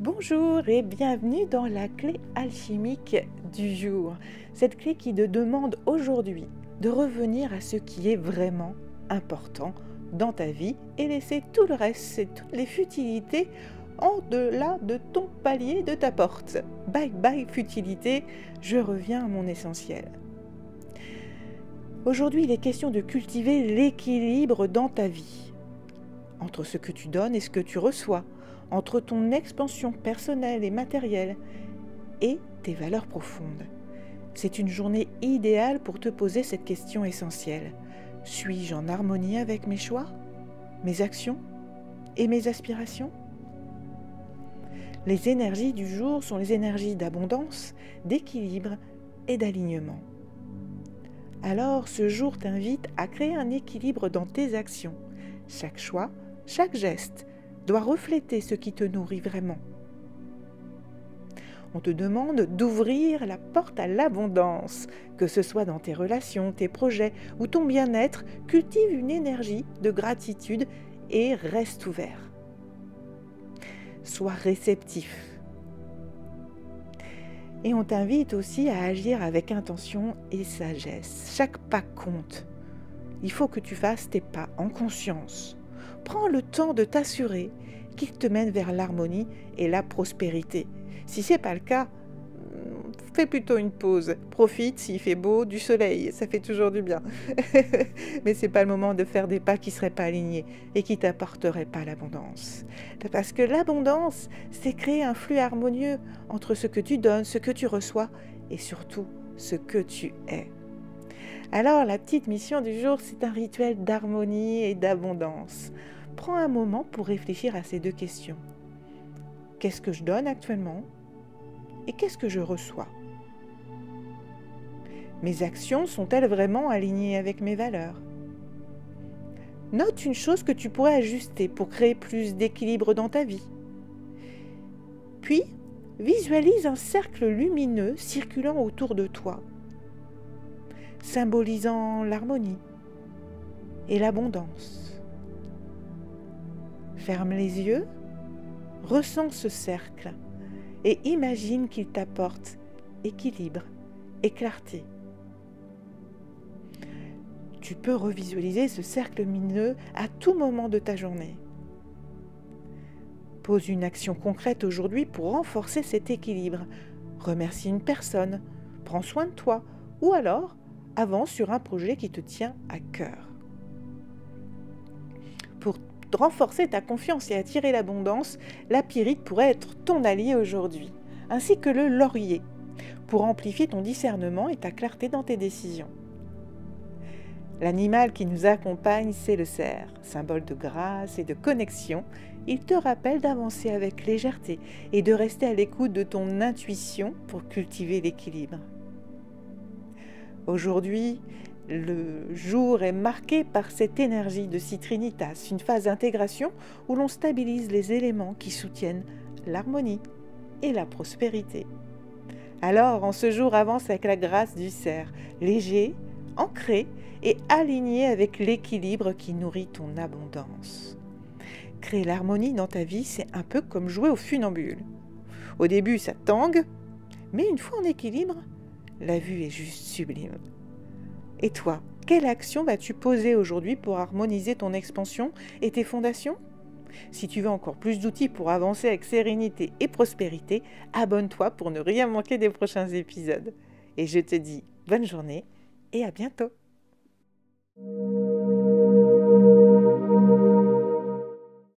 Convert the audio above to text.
Bonjour et bienvenue dans la clé alchimique du jour. Cette clé qui te demande aujourd'hui de revenir à ce qui est vraiment important dans ta vie et laisser tout le reste, c'est toutes les futilités en delà de ton palier, de ta porte. Bye bye futilité, je reviens à mon essentiel. Aujourd'hui, il est question de cultiver l'équilibre dans ta vie, entre ce que tu donnes et ce que tu reçois, entre ton expansion personnelle et matérielle et tes valeurs profondes. C'est une journée idéale pour te poser cette question essentielle. Suis-je en harmonie avec mes choix, mes actions et mes aspirations ? Les énergies du jour sont les énergies d'abondance, d'équilibre et d'alignement. Alors, ce jour t'invite à créer un équilibre dans tes actions. Chaque choix, chaque geste doit refléter ce qui te nourrit vraiment. On te demande d'ouvrir la porte à l'abondance, que ce soit dans tes relations, tes projets ou ton bien-être, cultive une énergie de gratitude et reste ouvert. Sois réceptif. Et on t'invite aussi à agir avec intention et sagesse. Chaque pas compte. Il faut que tu fasses tes pas en conscience. Prends le temps de t'assurer qu'il te mène vers l'harmonie et la prospérité. Si ce n'est pas le cas, fais plutôt une pause. Profite s'il fait beau, du soleil, ça fait toujours du bien. Mais ce n'est pas le moment de faire des pas qui ne seraient pas alignés et qui ne t'apporteraient pas l'abondance. Parce que l'abondance, c'est créer un flux harmonieux entre ce que tu donnes, ce que tu reçois et surtout ce que tu es. Alors, la petite mission du jour, c'est un rituel d'harmonie et d'abondance. Prends un moment pour réfléchir à ces deux questions. Qu'est-ce que je donne actuellement ? Et qu'est-ce que je reçois ? Mes actions sont-elles vraiment alignées avec mes valeurs ? Note une chose que tu pourrais ajuster pour créer plus d'équilibre dans ta vie. Puis, visualise un cercle lumineux circulant autour de toi, symbolisant l'harmonie et l'abondance. Ferme les yeux, ressens ce cercle et imagine qu'il t'apporte équilibre et clarté. Tu peux revisualiser ce cercle lumineux à tout moment de ta journée. Pose une action concrète aujourd'hui pour renforcer cet équilibre. Remercie une personne, prends soin de toi ou alors avance sur un projet qui te tient à cœur. Pour renforcer ta confiance et attirer l'abondance, la pyrite pourrait être ton allié aujourd'hui, ainsi que le laurier, pour amplifier ton discernement et ta clarté dans tes décisions. L'animal qui nous accompagne, c'est le cerf, symbole de grâce et de connexion. Il te rappelle d'avancer avec légèreté et de rester à l'écoute de ton intuition pour cultiver l'équilibre. Aujourd'hui, le jour est marqué par cette énergie de Citrinitas, une phase d'intégration où l'on stabilise les éléments qui soutiennent l'harmonie et la prospérité. Alors, en ce jour, avance avec la grâce du cerf, léger, ancré et aligné avec l'équilibre qui nourrit ton abondance. Créer l'harmonie dans ta vie, c'est un peu comme jouer au funambule. Au début, ça tangue, mais une fois en équilibre, la vue est juste sublime. Et toi, quelle action vas-tu poser aujourd'hui pour harmoniser ton expansion et tes fondations ? Si tu veux encore plus d'outils pour avancer avec sérénité et prospérité, abonne-toi pour ne rien manquer des prochains épisodes. Et je te dis bonne journée et à bientôt.